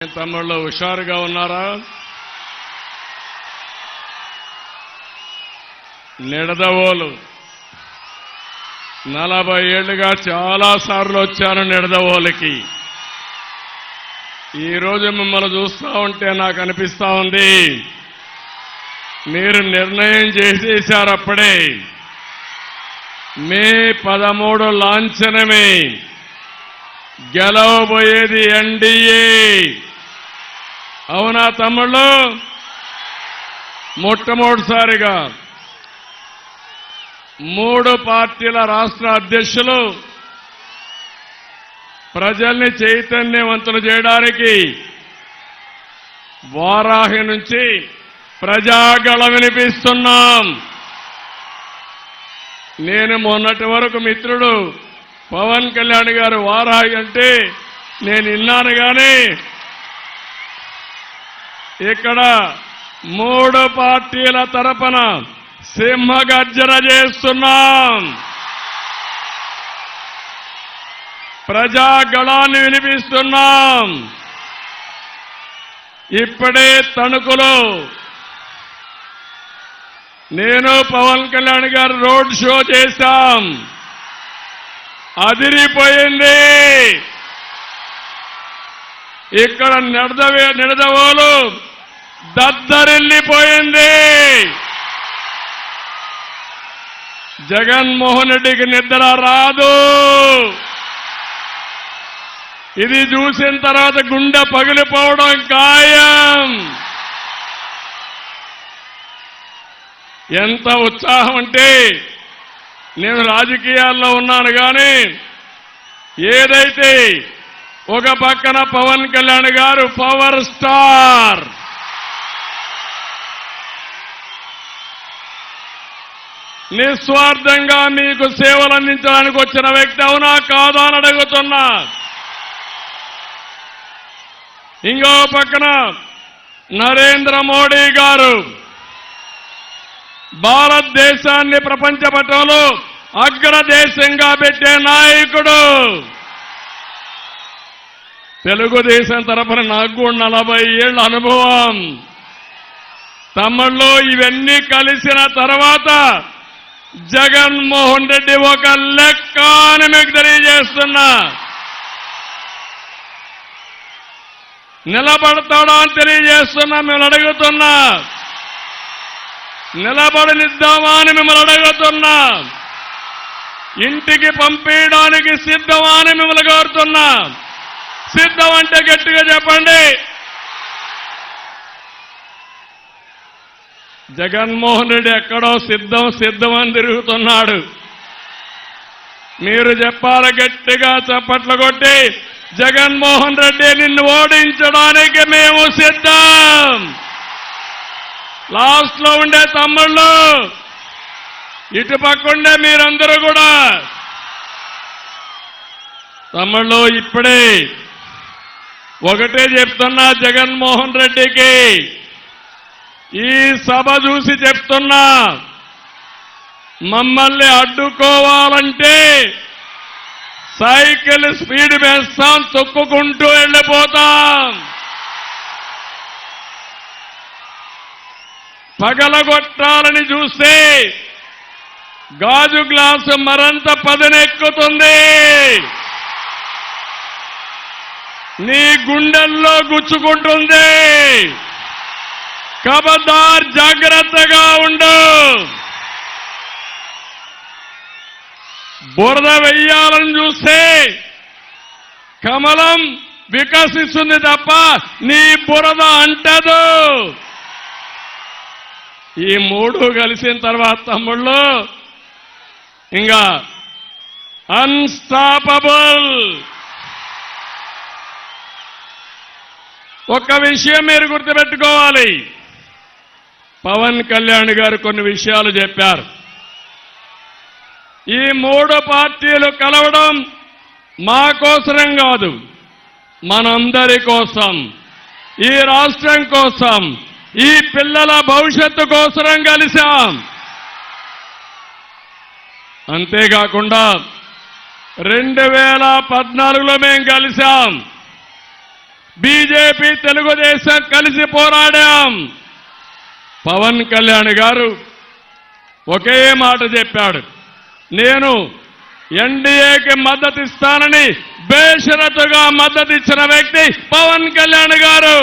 తమ్ముళ్ళు హుషారుగా ఉన్నారా? నిడదవోలు 40 ఏళ్లుగా చాలా సార్లు వచ్చాను నిడదవోలుకి. ఈరోజు మిమ్మల్ని చూస్తూ ఉంటే నాకు అనిపిస్తా ఉంది, మీరు నిర్ణయం చేసేశారు అప్పుడే. మే 13 లాంఛనమే, గెలవబోయేది ఎన్డీఏ. అవునా తమ్ముళ్ళు? మొట్టమొదటిసారిగా 3 పార్టీల రాష్ట్ర అధ్యక్షులు ప్రజల్ని చైతన్యవంతులు చేయడానికి వారాహి నుంచి ప్రజాగళ వినిపిస్తున్నాం. నేను మొన్నటి వరకు మిత్రుడు పవన్ కళ్యాణ్ గారు వారాహి అంటే నేను విన్నాను, కానీ ఇక్కడ 3 పార్టీల తరపున సింహగర్జన చేస్తున్నాం. ప్రజాగళాన్ని వినిపిస్తున్నాం. ఇప్పుడే తణుకులో నేను పవన్ కళ్యాణ్ గారు రోడ్ షో చేశాం. అదిరిపోయింది. ఇక్కడ నిడదవోలు దద్దరిల్లిపోయింది. జగన్మోహన్ రెడ్డికి నిద్ర రాదు. ఇది చూసిన తర్వాత గుండె పగిలిపోవడం ఖాయం. ఎంత ఉత్సాహం అంటే, నేను రాజకీయాల్లో ఉన్నాను, కానీ ఏదైతే ఒక పక్కన పవన్ కళ్యాణ్ గారు పవర్ స్టార్, నిస్వార్థంగా మీకు సేవలు అందించడానికి వచ్చిన వ్యక్తి అవునా కాదా అని అడుగుతున్నా. ఇంకో పక్కన నరేంద్ర మోడీ గారు భారతదేశాన్ని ప్రపంచ పటంలో అగ్రదేశంగా పెట్టే నాయకుడు. తెలుగుదేశం తరఫున నాకు కూడా 40 ఏళ్ల అనుభవం. తమ్ముళ్ళు, ఇవన్నీ కలిసిన తర్వాత జగన్మోహన్ రెడ్డి ఒక లెక్క అని మీకు తెలియజేస్తున్నా. నిలబడతాడా అని తెలియజేస్తున్నా. మిమ్మల్ని అడుగుతున్నా, నిలబడనిద్దామా అని మిమ్మల్ని అడుగుతున్నా. ఇంటికి పంపించడానికి సిద్ధమా అని మిమ్మల్ని కోరుతున్నా. సిద్ధం అంటే గట్టిగా చెప్పండి. జగన్మోహన్ రెడ్డి ఎక్కడో సిద్ధం అని తిరుగుతున్నాడు. మీరు చెప్పాలి గట్టిగా, చప్పట్లు కొట్టి, జగన్మోహన్ రెడ్డి నిన్ను ఓడించడానికి మేము సిద్ధం. లాస్ట్ లో ఉండే తమ్ముళ్ళు, ఇటుపక్కుండే మీరందరూ కూడా తమ్ముళ్ళు, ఇప్పుడే ఒకటే చెప్తున్నా జగన్మోహన్ రెడ్డికి, ఈ సభ చూసి చెప్తున్నా, మమ్మల్ని అడ్డుకోవాలంటే సైకిల్ స్పీడ్ వేస్తాం, తొక్కుకుంటూ వెళ్ళిపోతాం. పగలగొట్టాలని చూస్తే గాజు గ్లాసు మరంత పదునెక్కుతుంది. నీ గుండెల్లో గుచ్చుకుంటుంది. ఖబర్దార్, జాగ్రత్తగా ఉండు. బురద వెయ్యాలని చూస్తే కమలం వికసిస్తుంది తప్ప నీ బురద అంటదు. ఈ 3 కలిసిన తర్వాత తమ్ముళ్ళు ఇంకా అన్స్టాపబుల్. ఒక్క విషయం మీరు గుర్తుపెట్టుకోవాలి. పవన్ కళ్యాణ్ గారు కొన్ని విషయాలు చెప్పారు. ఈ 3 పార్టీలు కలవడం మా కోసరం కాదు, మనందరి కోసం, ఈ రాష్ట్రం కోసం, ఈ పిల్లల భవిష్యత్తు కోసరం కలిశాం. అంతేకాకుండా 2014లో మేము కలిశాం. బీజేపీ తెలుగుదేశం కలిసి పోరాడాం. పవన్ కళ్యాణ్ గారు ఒకే మాట చెప్పాడు, నేను ఎన్డీఏకి మద్దతు ఇస్తానని బేషరతుగా మద్దతు ఇచ్చిన వ్యక్తి పవన్ కళ్యాణ్ గారు.